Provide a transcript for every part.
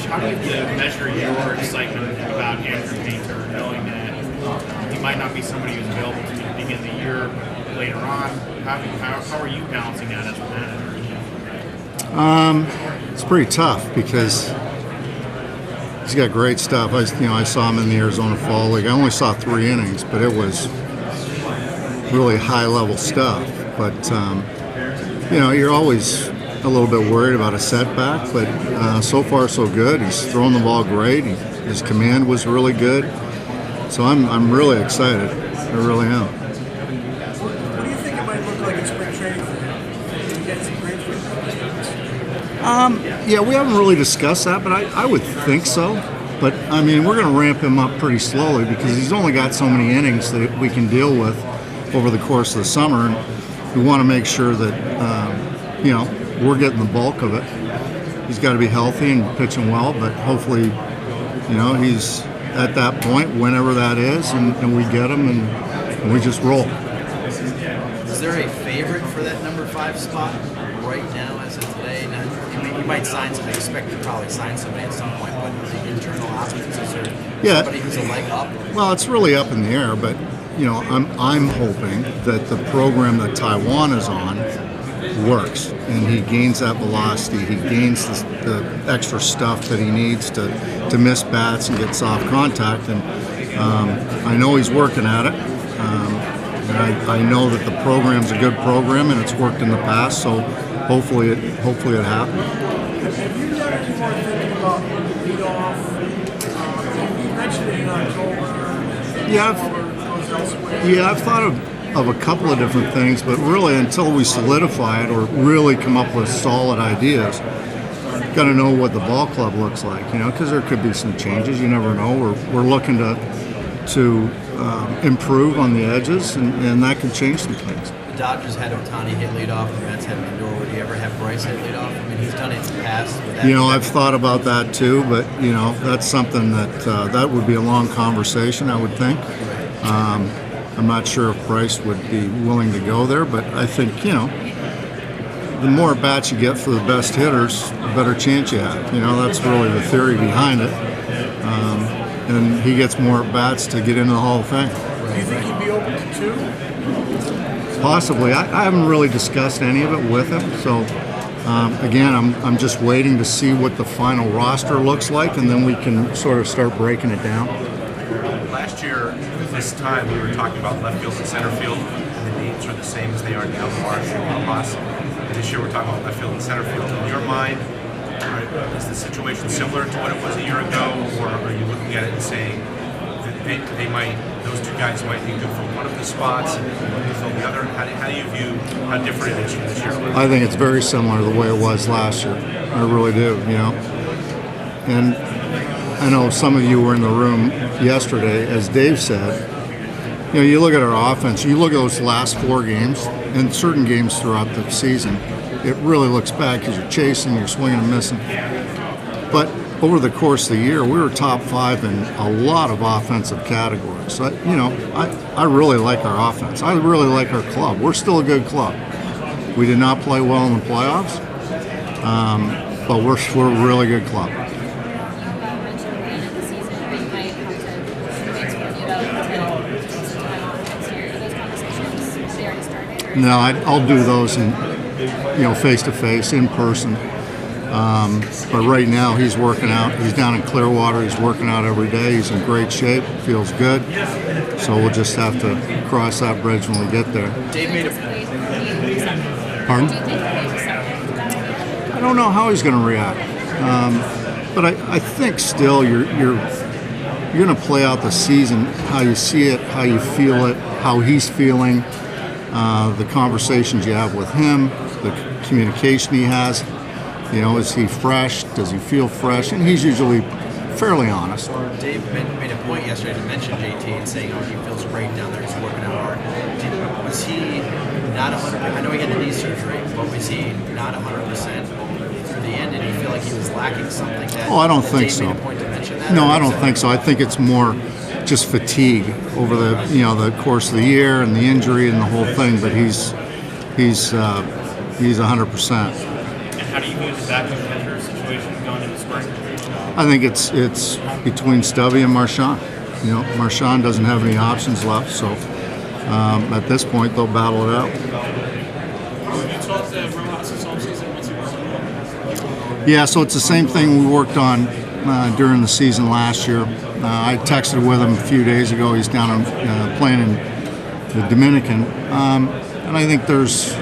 how do you measure your excitement about Andrew Painter, knowing that he might not be somebody who's available to you begin the year later on? How are you balancing that as a manager? It's pretty tough because he's got great stuff. I saw him in the Arizona Fall League. I only saw 3 innings, but it was really high-level stuff. But you're always a little bit worried about a setback. But so far, so good. He's throwing the ball great. His command was really good. So I'm really excited. I really am. What do you think it might look like in spring training for him? Did you get some great Yeah, we haven't really discussed that, but I would think so. But, I mean, we're going to ramp him up pretty slowly because he's only got so many innings that we can deal with over the course of the summer. And we want to make sure that, we're getting the bulk of it. He's got to be healthy and pitching well, but hopefully, he's at that point, whenever that is, and we get him and we just roll. Is there a favorite for that number 5 spot right now as of today? Now, you might sign somebody, expect to probably sign somebody at some point, but the internal options, is there somebody who's a leg up? Well, it's really up in the air, but I'm hoping that the program that Taiwan is on works and he gains that velocity, he gains the extra stuff that he needs to miss bats and get soft contact, and I know he's working at it. And I know that the program's a good program and it's worked in the past, so hopefully it happens. Have you done any more thinking about leadoff? You mentioned it in October. Yeah, I've thought of a couple of different things, but really until we solidify it or really come up with solid ideas, got to know what the ball club looks like, because there could be some changes. You never know. We're looking to improve on the edges, and that can change some things. The Dodgers had Ohtani hit leadoff, the Mets had Lindor. Would you ever have Bryce hit leadoff? I mean, he's done it in the past. I've thought about that too, but that's something that would be a long conversation, I would think. I'm not sure if Bryce would be willing to go there, but I think the more bats you get for the best hitters, the better chance you have. That's really the theory behind it. And he gets more bats to get into the Hall of Fame. Do you think he'd be open to 2? Possibly. I haven't really discussed any of it with him. So, again, I'm just waiting to see what the final roster looks like, and then we can sort of start breaking it down. Last year, at this time, we were talking about left field and center field, and the names are the same as they are now, Marsh and Ross. And this year, we're talking about left field and center field. In your mind, is the situation similar to what it was a year ago, or are you looking at it and saying that those 2 guys might be good for one of the spots and fill the other? How do you view how different it is from this year? I think it's very similar to the way it was last year. I really do, And I know some of you were in the room yesterday, as Dave said. You look at our offense, you look at those last 4 games, and certain games throughout the season, it really looks bad because you're chasing, you're swinging and missing. But over the course of the year, we were top 5 in a lot of offensive categories. So, I really like our offense. I really like our club. We're still a good club. We did not play well in the playoffs, but we're a really good club. No, I'll do those in, face to face, in person. But right now he's working out. He's down in Clearwater. He's working out every day. He's in great shape. Feels good. So we'll just have to cross that bridge when we get there. Dave made Pardon? I don't know how he's going to react. But I think still you're going to play out the season how you see it, how you feel it, how he's feeling. The conversations you have with him, the communication he has, is he fresh? Does he feel fresh? And he's usually fairly honest. Dave made a point yesterday to mention JT and saying, he feels great down there, he's working out hard. Was he not 100%? I know he had the knee surgery, but was he not 100% through the end? Did he feel like he was lacking something? I don't think so. Made a point to mention that? No, I don't think so. I think it's more just fatigue over the course of the year and the injury and the whole thing. But he's 100%. And how do you view the backup catcher situation going into spring? I think it's between Stubby and Marchand. You know, Marchand doesn't have any options left, so at this point they'll battle it out. You talked to Romano since offseason. What's he working on? Yeah, so it's the same thing we worked on during the season last year. I texted with him a few days ago. He's down playing in the Dominican, and I think there's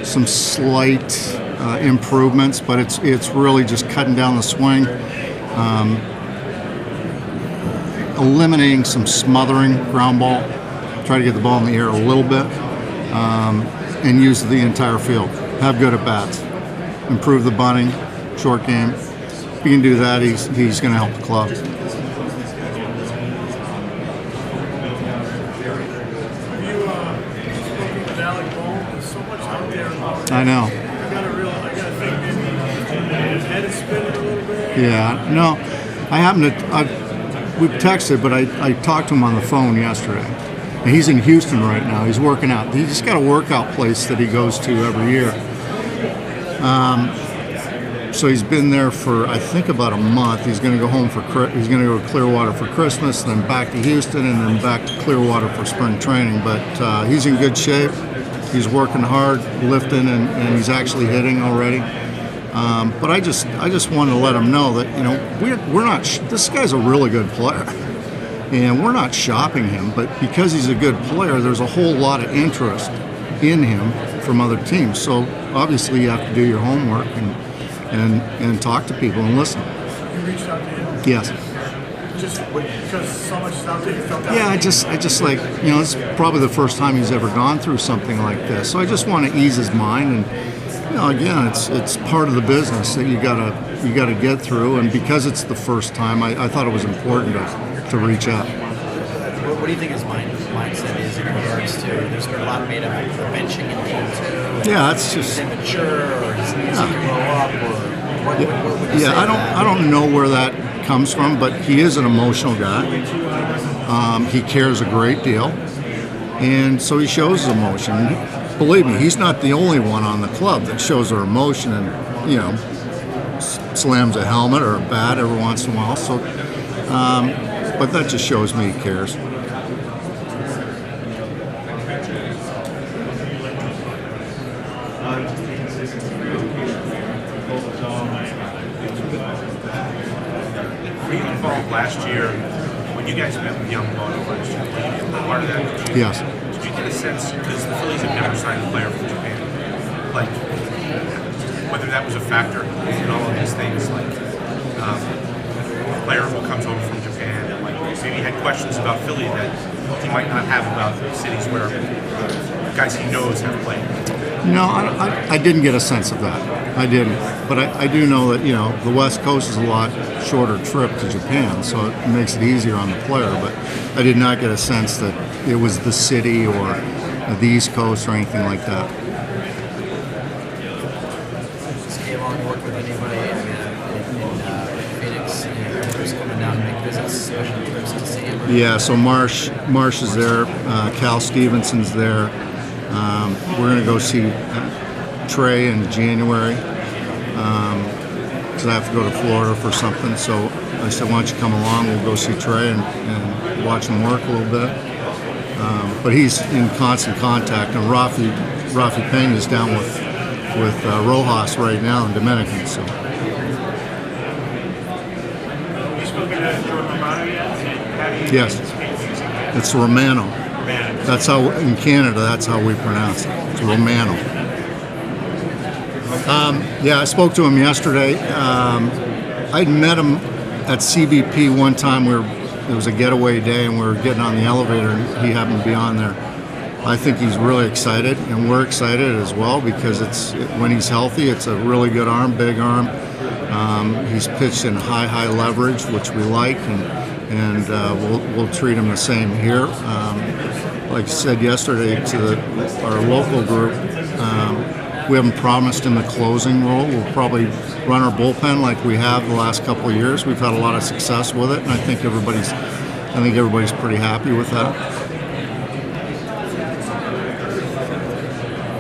some slight improvements, but it's really just cutting down the swing, eliminating some smothering ground ball, try to get the ball in the air a little bit, and use the entire field. Have good at bats, improve the bunting, short game. If he can do that, he's going to help the club. Have you spoken with Alec Bohm? There's so much out there about I know. I gotta think maybe his head is spinning a little bit. Yeah, no, we've texted, but I talked to him on the phone yesterday. And he's in Houston right now. He's working out. He's just got a workout place that he goes to every year. So he's been there for, I think, about a month. He's going to go home he's going to go to Clearwater for Christmas, then back to Houston, and then back to Clearwater for spring training. But he's in good shape. He's working hard, lifting, and he's actually hitting already. But I just wanted to let him know that, you know, we're not. This guy's a really good player, and we're not shopping him. But because he's a good player, there's a whole lot of interest in him from other teams. So obviously, you have to do your homework and talk to people and listen. You reached out to him Yes. just because so much is out there. You felt that. Yeah, I just like, you know, it's probably the first time he's ever gone through something like this. So I just want to ease his mind, and you know, again, it's part of the business that you gotta get through. And because it's the first time, I thought it was important to reach out. What do you think his mindset is in regards to? There's been a lot made of benching in game 2. Yeah, it's just. Is it mature, or is he to grow up, or what would you say Yeah, I don't know where that comes from, but he is an emotional guy. He cares a great deal, and so he shows his emotion. Believe me, he's not the only one on the club that shows their emotion and, you know, slams a helmet or a bat every once in a while. So, but that just shows me he cares. Were you involved last year when you guys met with young Romano last year? Were you part of that? Yes. Did you get a sense, because the Phillies have never signed a player from Japan, like whether that was a factor in all of these things, like a player who comes over from Japan and like maybe had questions about Philly that he might not have about cities where guys he knows have played? No, I didn't get a sense of that. I didn't. But I do know that, you know, the West Coast is a lot shorter trip to Japan, so it makes it easier on the player. But I did not get a sense that it was the city or the East Coast or anything like that. Does Kayvon work with anybody in Phoenix? Who's coming down to make visits, special trips to see him? Yeah, so Marsh is there. Cal Stevenson's there. We're going to go see Trey in January because I have to go to Florida for something. So I said, why don't you come along? We'll go see Trey and watch him work a little bit. But he's in constant contact, and Rafi Peña's down with Rojas right now in Dominican. So. Yes, it's Romano. That's how in Canada. That's how we pronounce it. It's Romano. Yeah, I spoke to him yesterday. I'd met him at CBP one time. It was a getaway day, and we were getting on the elevator, and he happened to be on there. I think he's really excited, and we're excited as well because when he's healthy, it's a really good arm, big arm. He's pitched in high leverage, which we like, and we'll treat him the same here. Like I said yesterday to our local group, we haven't promised him the closing role. We'll probably run our bullpen like we have the last couple of years. We've had a lot of success with it, and I think everybody's pretty happy with that.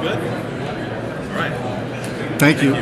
Good. All right. Thank you.